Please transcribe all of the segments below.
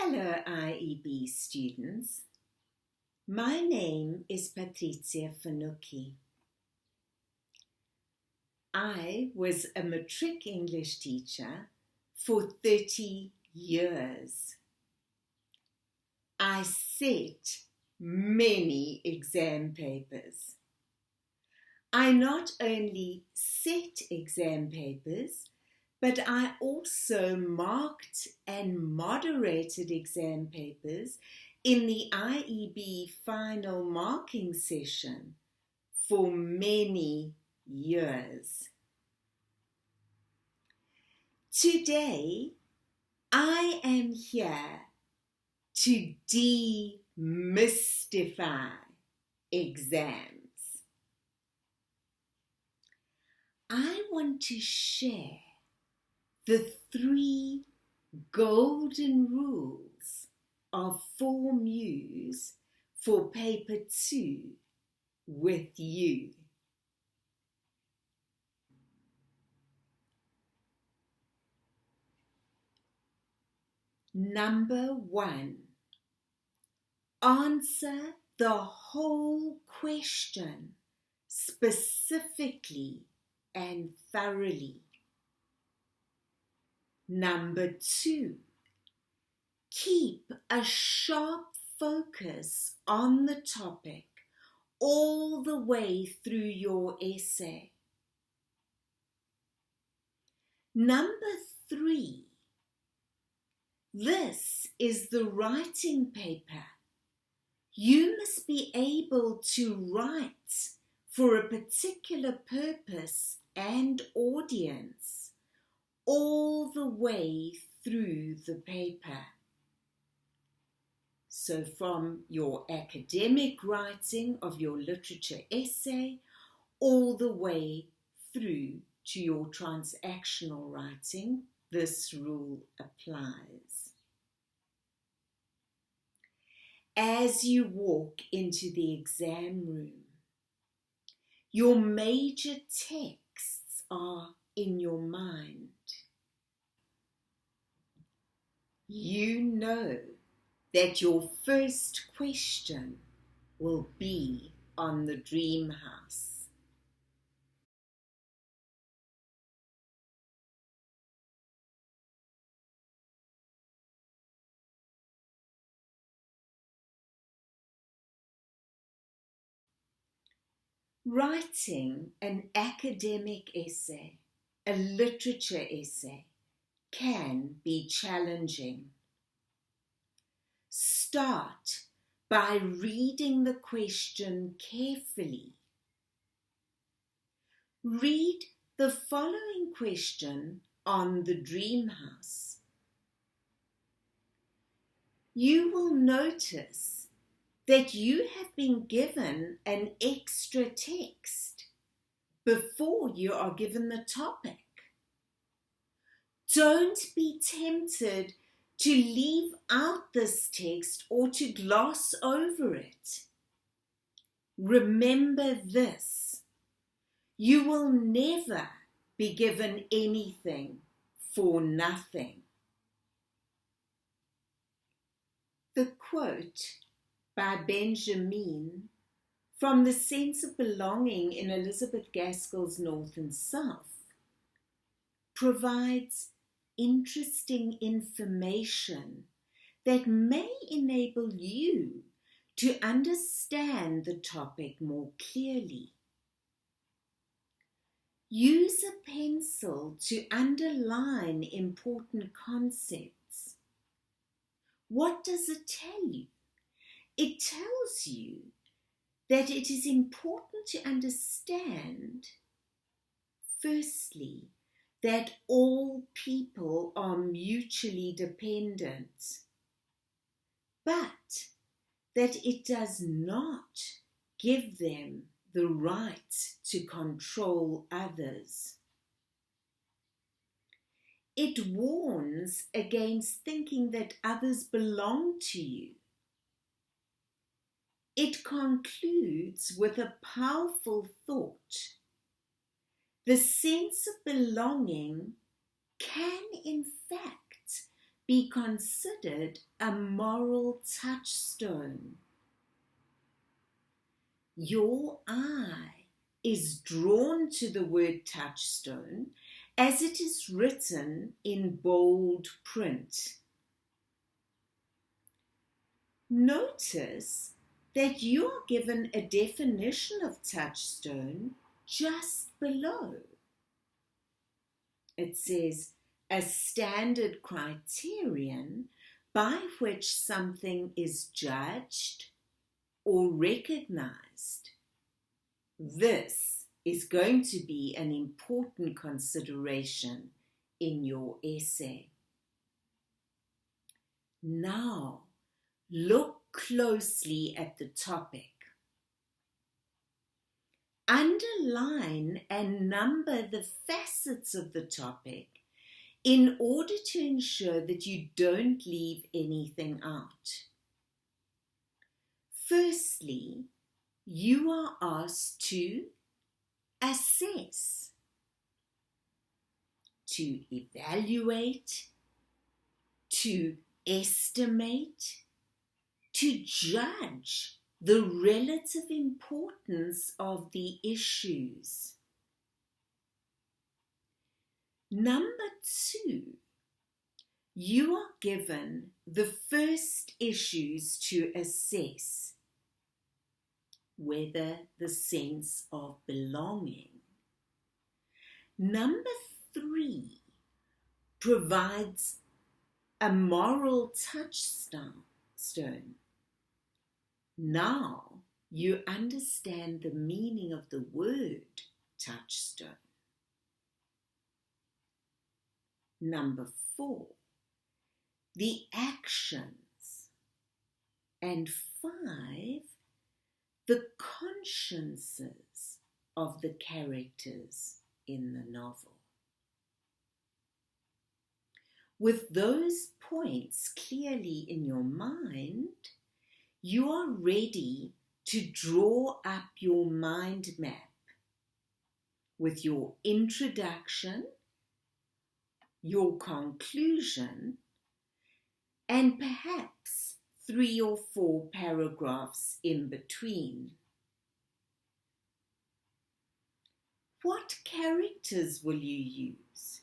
Hello IEB students. My name is Patrizia Fanucchi. I was a matric English teacher for 30 years. I set many exam papers. I not only set exam papers, but I also marked and moderated exam papers in the IEB final marking session for many years. Today, I am here to demystify exams. I want to share the 3 golden rules of form use for paper 2 with you. Number 1, answer the whole question specifically and thoroughly. Number 2, keep a sharp focus on the topic all the way through your essay. Number 3, this is the writing paper. You must be able to write for a particular purpose and audience all the way through the paper. So from your academic writing of your literature essay all the way through to your transactional writing, this rule applies. As you walk into the exam room, your major texts are in your mind. You know that your first question will be on the dream house. Writing an academic essay, a literature essay, can be challenging. Start by reading the question carefully. Read the following question on the dream house. You will notice that you have been given an extra text before you are given the topic. Don't be tempted to leave out this text or to gloss over it. Remember this: you will never be given anything for nothing. The quote by Benjamin from The Sense of Belonging in Elizabeth Gaskell's North and South provides interesting information that may enable you to understand the topic more clearly. Use a pencil to underline important concepts. What does it tell you? It tells you that it is important to understand, firstly, that all people are mutually dependent, but that it does not give them the right to control others. It warns against thinking that others belong to you. It concludes with a powerful thought. The sense of belonging can, in fact, be considered a moral touchstone. Your eye is drawn to the word touchstone as it is written in bold print. Notice that you are given a definition of touchstone just below. It says, a standard criterion by which something is judged or recognized. This is going to be an important consideration in your essay. Now, look closely at the topic. Underline and number the facets of the topic in order to ensure that you don't leave anything out. Firstly, you are asked to assess, to evaluate, to estimate, to judge the relative importance of the issues. Number 2, you are given the first issues to assess, whether the sense of belonging. Number 3 provides a moral touchstone. Now you understand the meaning of the word touchstone. Number 4, the actions. And 5, the consciences of the characters in the novel. With those points clearly in your mind, you are ready to draw up your mind map with your introduction, your conclusion, and perhaps 3 or 4 paragraphs in between. What characters will you use?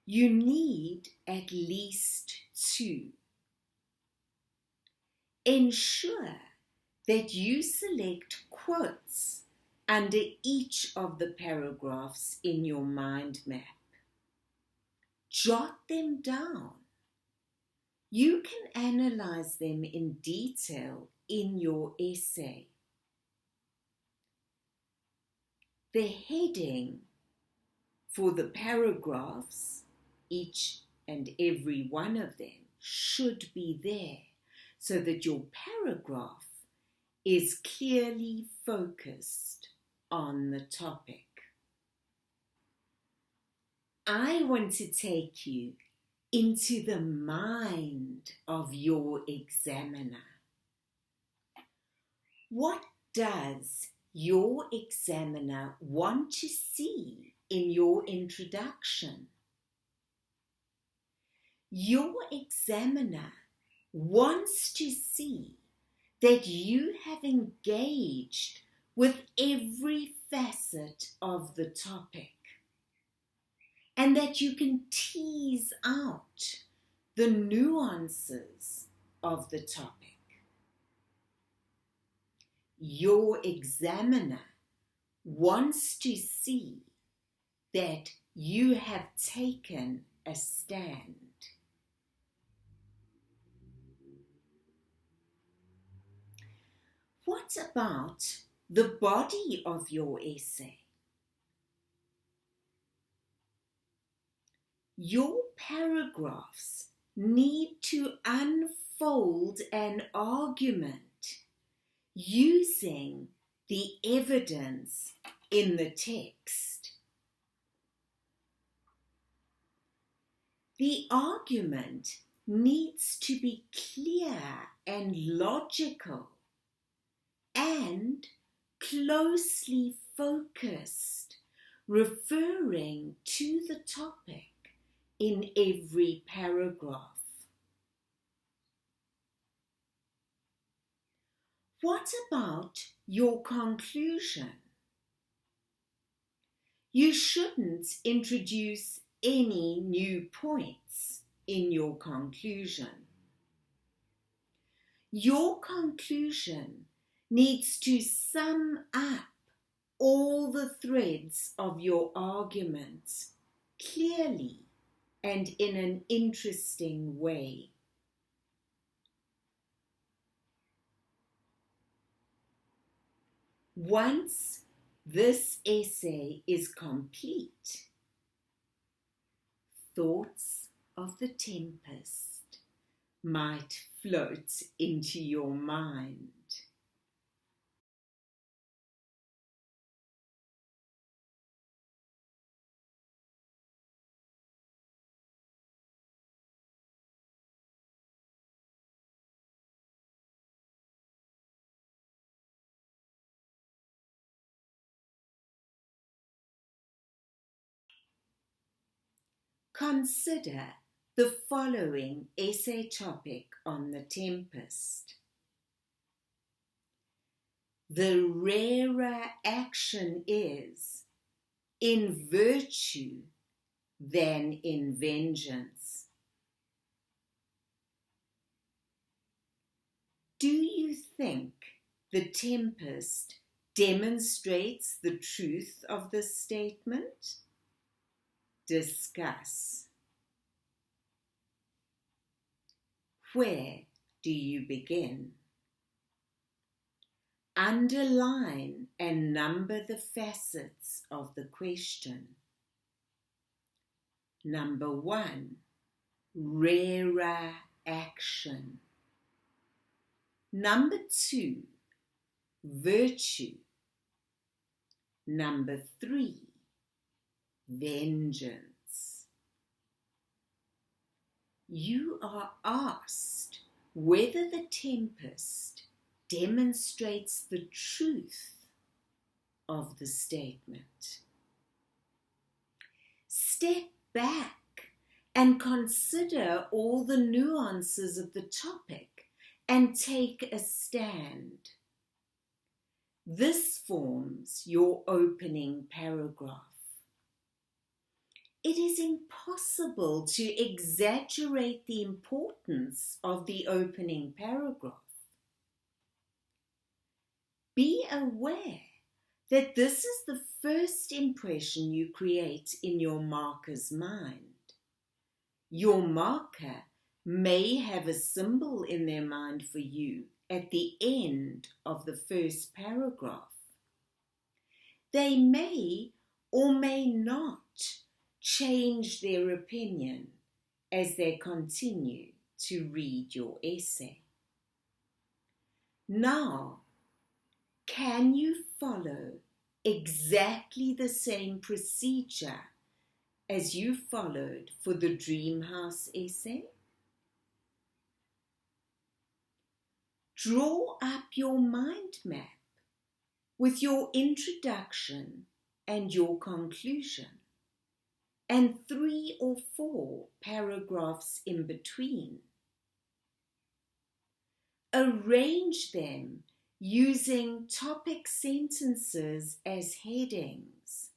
You need at least 2. Ensure that you select quotes under each of the paragraphs in your mind map. Jot them down. You can analyze them in detail in your essay. The heading for the paragraphs, each and every one of them, should be there so that your paragraph is clearly focused on the topic. I want to take you into the mind of your examiner. What does your examiner want to see in your introduction? Your examiner wants to see that you have engaged with every facet of the topic and that you can tease out the nuances of the topic. Your examiner wants to see that you have taken a stand. What about the body of your essay? Your paragraphs need to unfold an argument using the evidence in the text. The argument needs to be clear and logical and closely focused, referring to the topic in every paragraph. What about your conclusion? You shouldn't introduce any new points in your conclusion. Your conclusion needs to sum up all the threads of your argument clearly and in an interesting way. Once this essay is complete, thoughts of the Tempest might float into your mind. Consider the following essay topic on the Tempest. The rarer action is in virtue than in vengeance. Do you think the Tempest demonstrates the truth of this statement? Discuss. Where do you begin? Underline and number the facets of the question. Number 1, rarer action. Number 2, virtue. Number 3, vengeance. You are asked whether the Tempest demonstrates the truth of the statement. Step back and consider all the nuances of the topic and take a stand. This forms your opening paragraph. It is impossible to exaggerate the importance of the opening paragraph. Be aware that this is the first impression you create in your marker's mind. Your marker may have a symbol in their mind for you at the end of the first paragraph. They may or may not change their opinion as they continue to read your essay. Now, can you follow exactly the same procedure as you followed for the Dream House essay? Draw up your mind map with your introduction and your conclusion, and 3 or 4 paragraphs in between. Arrange them using topic sentences as headings.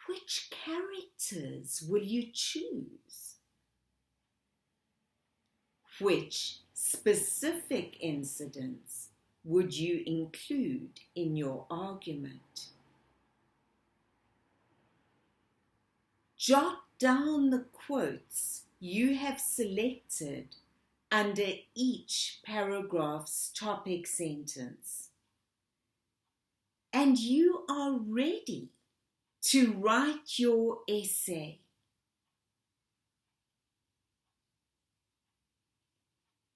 Which characters will you choose? Which specific incidents would you include in your argument? Jot down the quotes you have selected under each paragraph's topic sentence, and you are ready to write your essay.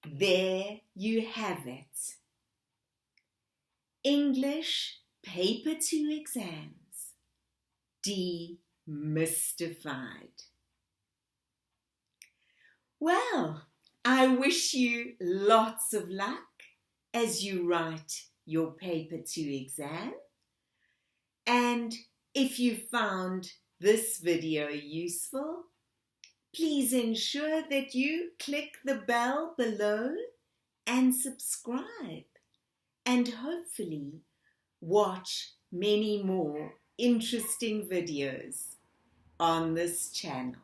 There you have it. English Paper 2 Exams, Demystified. Well, I wish you lots of luck as you write your Paper 2 exam. And if you found this video useful, please ensure that you click the bell below and subscribe, and hopefully watch many more interesting videos on this channel.